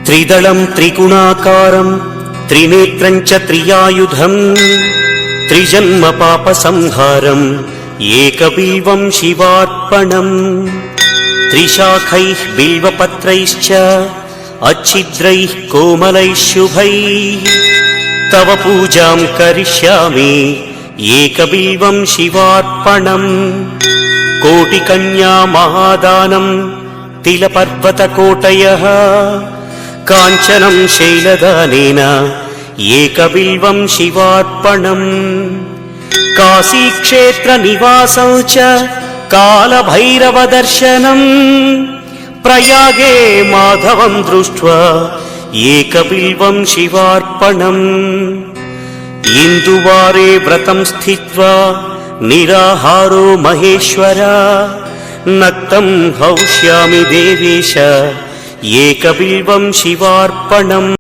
त्रिदलं त्रिगुणाकारं त्रिनेत्रं च त्रियायुधं त्रिजन्म पापसंहारं एकबिल्वं शिवार्पणम् त्रिशाखैः बिल्वपत्रैश्च अच्छिद्रैः कोमलैः शुभैः तव पूजां करिष्यामि एकबिल्वं शिवार्पणम् कोटिकन्या महादानं तिलपर्वतकोटयः काञ्चनं शैलदानेन एकबिल्वं शिवार्पणम् काशीक्षेत्रनिवासं च कालभैरवदर्शनम् प्रयागे माधवं दृष्ट्वा एकबिल्वं शिवार्पणम् इन्दुवारे व्रतं स्थित्वा निराहारो महेश्वर नक्तं हौष्यामि देवेश एकबिल्वं शिवार्पणम्।